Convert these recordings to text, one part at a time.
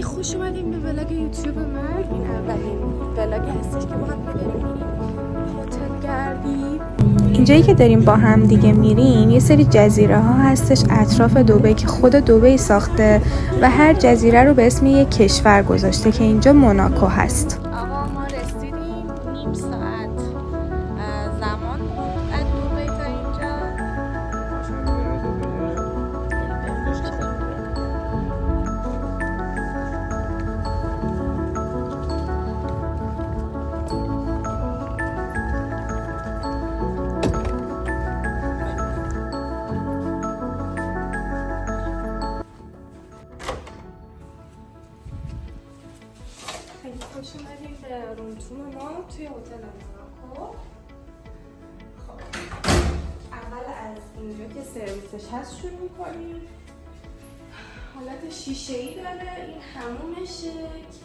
خیلی خوش اومدیم به ولاگ یوتیوب من. این اولین ولاگ هستش که ما هم بریم هتل گردیم. اینجایی که داریم با هم دیگه میریم یه سری جزیره ها هستش اطراف دبی که خود دبی ساخته و هر جزیره رو به اسم یک کشور گذاشته که اینجا موناکو هست. آقا ما رسیدیم، نیم ساعت زمان بود از دبی تا اینجا. خیلی خوش اومدیم به رومتون ما توی هتل موناکو. خب اول از اینجا که سرویسش هست شروع می‌کنیم. حالت شیشه‌ای داره، این حمومشه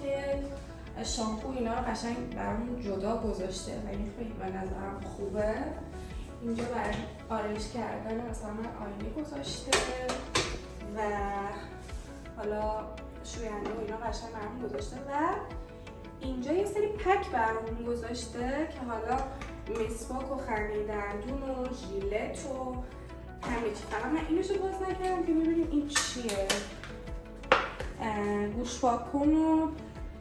که شامپو اینا رو قشنگ برامون جدا گذاشته و این خیلی به نظرم خوبه. اینجا برای آرایش کردن مثلا آینه گذاشته و حالا شوینده و اینا قشنگ برامون گذاشته و اینجا یه سری پک برامون گذاشته که حالا مسواک و خرید دندون و ژیلت و همه چی. فقط من اینشو باز نکردم که میبینیم این چیه. گوش پاکن و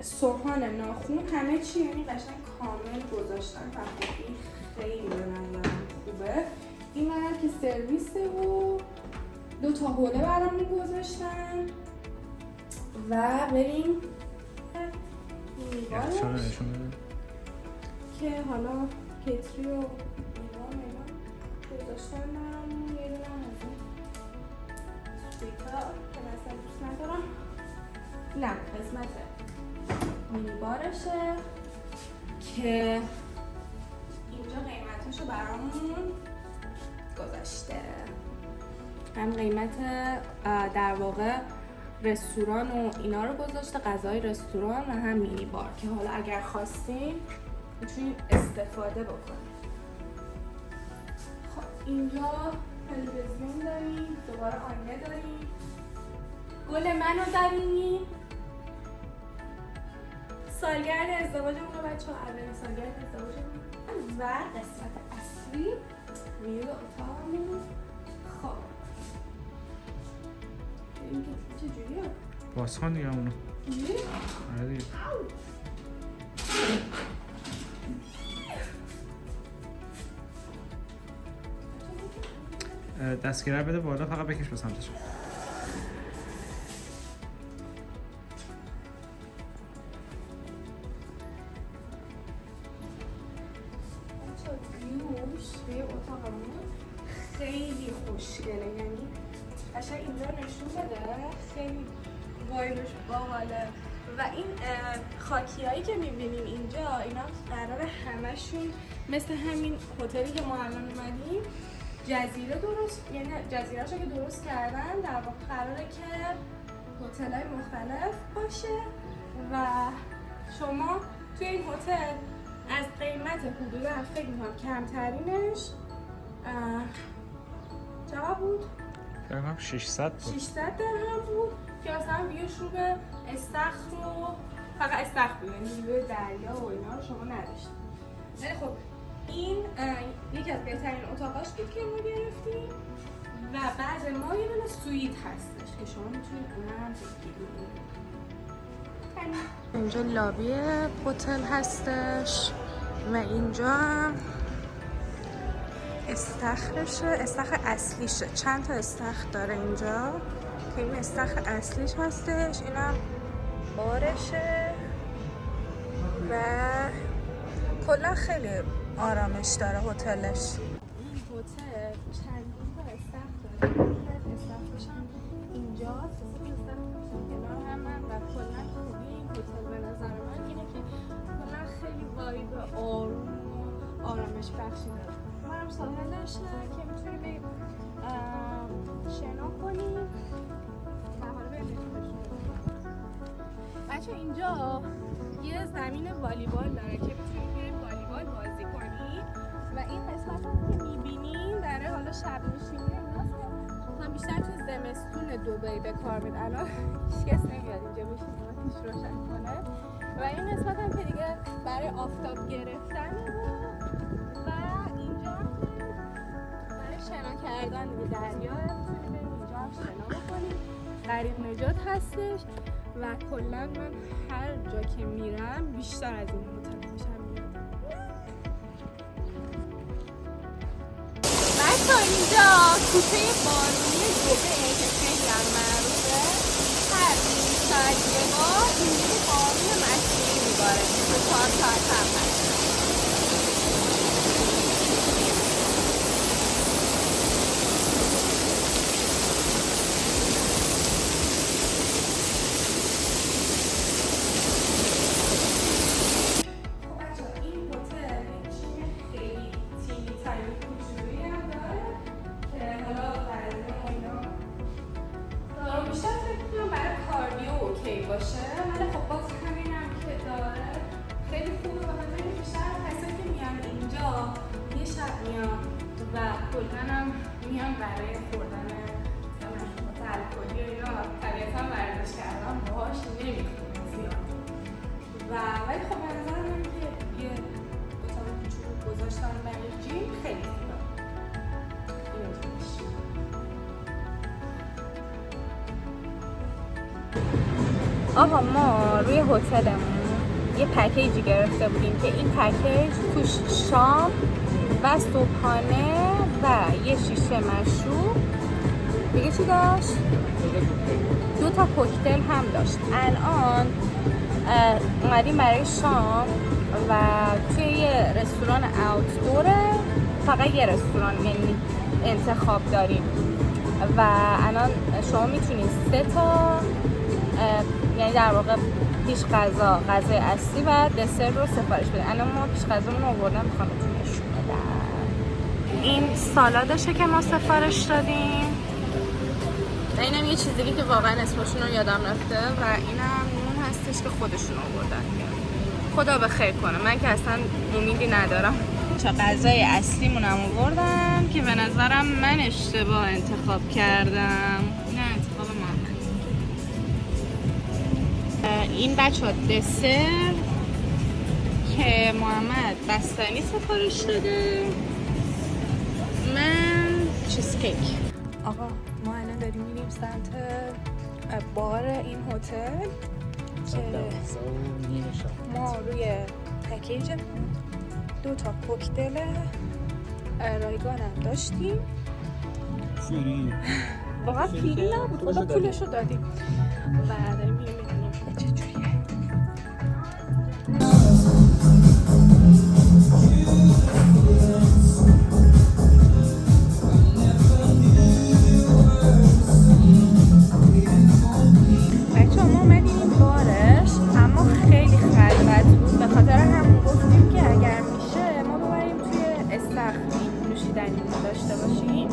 سوهان ناخون همه چی، یعنی قشنگ کامل گذاشتن و این خیلی به نظرم خوبه. این من که سرویسه و 2 تا حوله برامون گذاشتن و بریم میوارش که حالا کتری و اینا گذاشتن برامون. یه دونه از این سویتا که مثلا دوست ندارم، نه قسمت میوارشه که اینجا قیمتشو برامون گذاشته. هم قیمت در واقع رستوران و اینا رو گذاشته، غذای رستوران و هم مینی بار که حالا اگر خواستین میتونید استفاده بکنید. خب اینجا تلویزیون داریم، دوباره آینه داریم، گل منو داریم، سالگرد ازدواجمون رو بچه‌ها، اولین سالگرد ازدواجمون و قسمت اصلی ویو اتاقمون. خب این که چجوریه؟ بازخوان دیگه همونو. آره دیگه. دستگیره بده بالا، فقط بکش به سمتش. توی اتاقمون خیلی خوشگله، یعنی قشنگ اینجا نشون بده خیلی وایبش باحاله. و این خاکیایی که میبینیم اینجا اینا قراره همشون مثل همین هتلی که ما الان اومدیم جزیره درست، یعنی جزیره‌شو که درست کردن در واقع قراره که هتل‌های مختلف باشه و شما توی این هتل از قیمت حدودا فکر می‌کنم کمترینش چقدر بود؟ فکر کنم 600 بود. 600 درهم بود که مثلا ویوشون به استخر و فقط استخر بود، یعنی ویو دریا و اینا رو شما نداشتید. ولی خب این یکی از بهترین اتاقاش بود که ما گرفتیم و بعد ما یه دونه سویت هستش که شما میتونید اونم بگیرید. اینجا لابی هتل هستش و اینجا هم استخرشه، استخر اصلیشه. چند تا استخر داره اینجا که این استخر اصلیش هستش، اینم بارشه و کلا خیلی آرامش داره هتلش. این هتل چندین تا استخر داره، استخرش هم اینجاست، استخرش هم کنار همن و کلا خوبی این هتل به نظر من اینه که کلا خیلی وایب آروم و آرامش بخشی داره. هم ساحلشه که میتونی بریم شنا کنیم و حالا بریم بچه. اینجا یه زمین والیبال داره که میتونید بریم والیبال بازی کنیم و این قسمت هم که میبینیم داره حالا شب نشینی ایناست که مثلا بیشتر تو زمستون دبی به کار میاد. الان هیچکس نمیاد اینجا بشینه آتیش روشن کنه و این قسمت هم که دیگه برای آفتاب گرفتنه و اینجا هم که برای شنا کردن دیگه دریا میتونیم بریم اینجا هم شنا بکنیم. غریق نجات هستش و کلا من هر جا که میرم بیشتر از این هتل خوشم میاد. بچه‌ها اینجا کوچه بارونی دبی که خیلی هم معروفه، هر نیم ساعت یه بار اینجوری بارون مشکی میباره تو 4 ساعت هم هست. باشه ولی خب باز همینم که داره خیلی خوبه بخاطر اینکه بیشتر کسایی که میان اینجا یه شب میان و کلاً هم میان برای خوردن مثلا مشروبات الکلی و اینا طبیعتاً ورزش کردن باهاش نمیخونه زیاد ولی خب به نظر من که یه اتاق کوچولو گذاشتن برای جیم خیلی خوبه. آقا ما روی هتلمون یه پکیجی گرفته بودیم که این پکیج توش شام و صبحانه و یه شیشه مشروب دیگه چی داشت؟ 2 تا کوکتل هم داشت. الان اومدیم برای شام و توی یه رستوران اوتدوره، فقط یه رستوران یعنی انتخاب داریم و الان شما میتونید 3 تا یعنی در واقع پیش غذای اصلی و دسر رو سفارش بدید. الان ما پیش غذامون رو آوردن میخوام نشون بدم. این سالادشه که ما سفارش دادیم. اینم یه چیزی که واقعا اسمشون رو یادم رفته و اینم نون هستش که خودشون آوردن. خدا به خیر کنه، من که اصلا امیدی ندارم. چه غذای اصلیمونم آوردن که به نظرم من اشتباه انتخاب کردم. نه انتخاب من. این بچه ها دسر که محمد بستنی سفارش داده، من چیزکیک. آقا ما الان داریم میریم سمت بار این هتل که ما روی پکیجمون 2 تا کوکتل رایگان هم داشتیم. فری واقعا فری نبود، خدا پولشو دادیم و داریم میریم ببینیم چجوریه. بچه‌ها ما اومدیم این بارش اما خیلی خلوت بود، به خاطر همون گفتیم که اگر میشه ما ببریم توی استخری نوشیدنی داشته باشیم.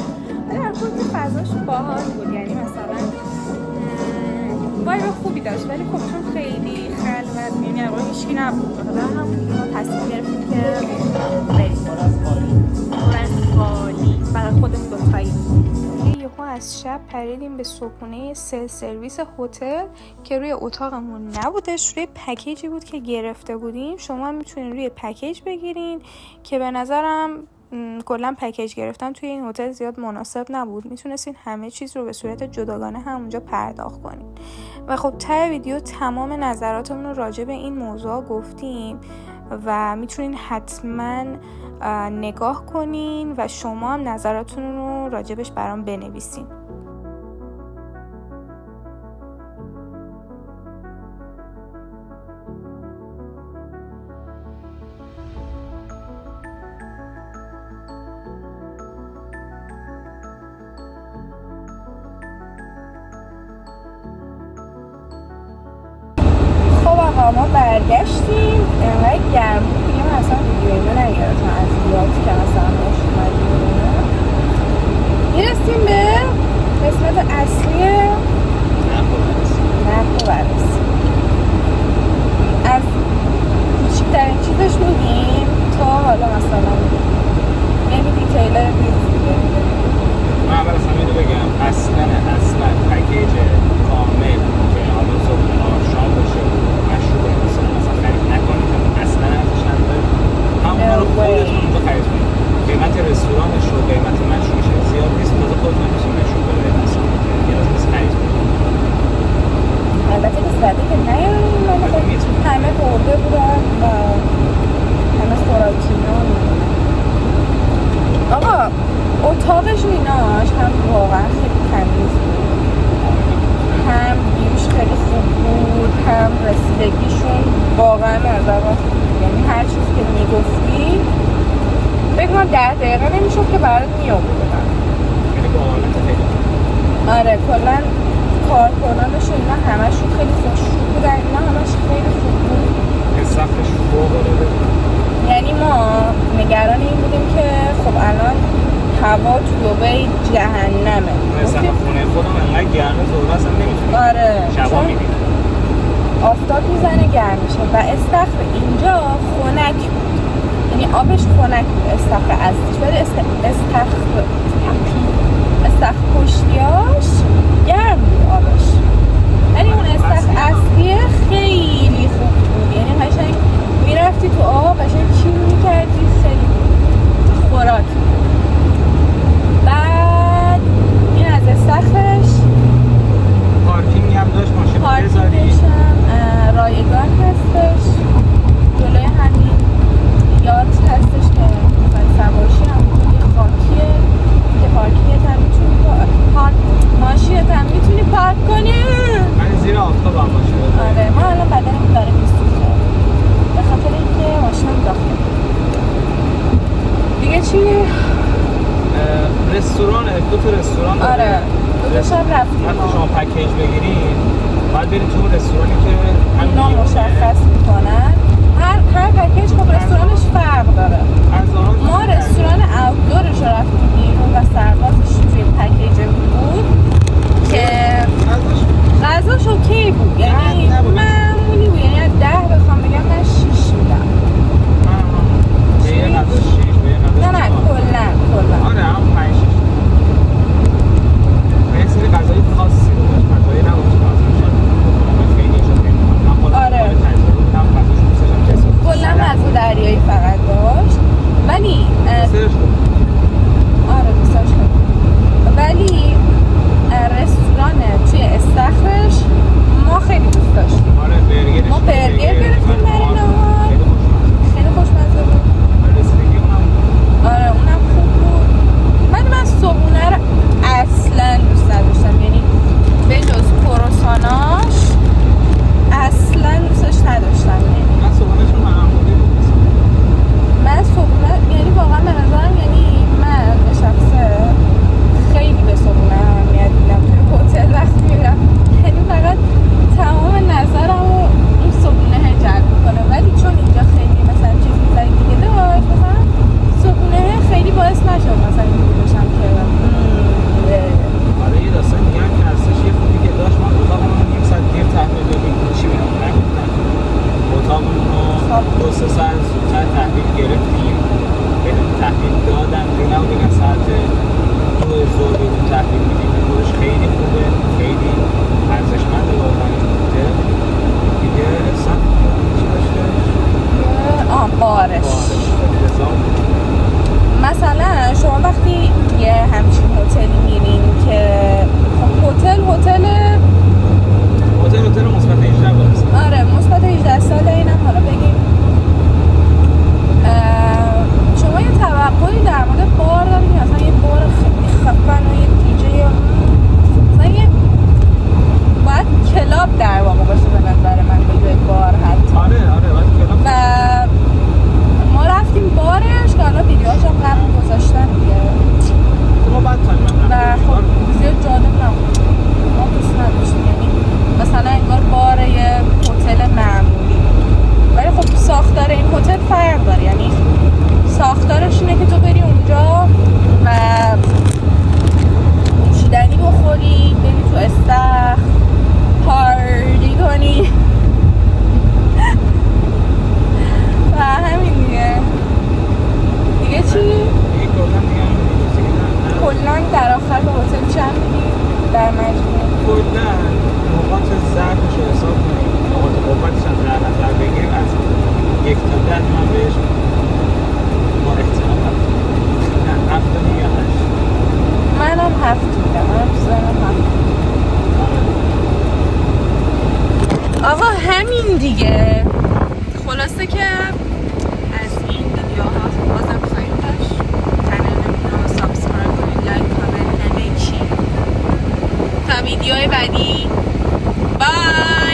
ولی در کل که فضاش باحال بود، یعنی مثلا وایب خوبی داشت ولی خب چون خیلی خلوت می‌بینی در واقع هیچکی نبود، به خاطر همون ما تصمیم گرفتیم که بریم خالی برای خودمون دوتایی. یهو از شب پریدیم به صبحونه سلف سرویس هتل که روی اتاقمون نبودش، روی پکیجی بود که گرفته بودیم. شما هم میتونین روی پکیج بگیرین که به نظرم کلا پکیج گرفتن توی این هتل زیاد مناسب نبود. میتونستین همه چیز رو به صورت جداگانه همونجا پرداخت کنین. و خب ته ویدیو تمام نظراتمون رو راجع به این موضوع گفتیم و میتونین حتما نگاه کنین و شما هم نظراتتون رو راجبش برام بنویسین. خب آقا ما برگشتیم، انقدر گرم بود دیگه من اصلا ویدیو اینو نگرفتم از زیاد که مثلا باش اومدیم. میرسیم به قسمت اصلی نقل و بررسی. از کوچکترین چیزش میگیم تا حالا مثلا نمی دیتیلر ریز دیگه. من اول از همه اینو بگم، اصلا زده که نیاریم، ولی خب همه برده بودن و همه خوراکینا. آقا اتاقش و ایناش هم واقعا خیلی تمیز بود، هم ویوش خیلی خوب بود، هم رسیدگیشون واقعا نظر خوب بود. یعنی هر چیزی که میگفتی فکر کنم 10 دقیقه نمیشد که برات میآوردن. آره کلا کارکنانش و اینا همشون خیلی خوش‌رو بودن، اینا همش خیلی خوب بود. استخرش فوق‌العاده بود. یعنی ما نگران این بودیم که خب الان هوا تو دبی جهنمه. مثلا خونه خودم انقدر گرمه ظهر اصلا نمیتونیم. آره شبا میبینیم آفتاب میزنه گرم میشه و استخر اینجا خنک بود، یعنی آبش خنک بود استخر اصلیش، ولی استخر پشتیاش گرم بود آبش، ولی اون استخر اصلیه خیلی خوب بود. یعنی قشنگ میرفتی تو آب قشنگ چیل میکردی، خیلی خوراک. بعد این از استخرش. پارکینگ هم داشت، ماشین پارکینگش هم رایگان هستش، جلوی همین یات هستش که میخوای سوارشی، هم یه خاکیه که پارکینگت هم میتونی ماشینت هم میتونی پارک کنی. من زیر آفتاب هم ماشین. آره ما الان بدنمون داره میسوزه به خاطر اینکه ماشینم داخل. دیگه چی؟ رستوران، 2 تا رستوران داره. آره 2 تا شب رفتیم. وقتی شما پکیج بگیرید باید برید تو رستورانی که اونا مشخص میکنن. هر پکیج خب رستورانش فرق داره. ما رستوران اوتدورش رو رفتیم بیرون و سربازش توی پکیج بود که غذاش اوکی بود، یعنی معمولی بود، یعنی از 10 بخوام بگم من 6 میدم. به یه غذا 6، به یه غذا 4. نه کلا آره هم 5 6. یه سری غذای خاصی بود، غذایی نبود که مثلا خیلی شده. آره کلا غذا دریایی فقط داشت، ولی آره دوستاش ولی رستوران توی استخرش ما آقا همین دیگه. خلاصه که از این ویدیوها بازم خواهیم داشت. کانالمون رو سابسکرایب کنید، لایک، کامنت، همه چی. تا ویدیوهای بعدی. بای.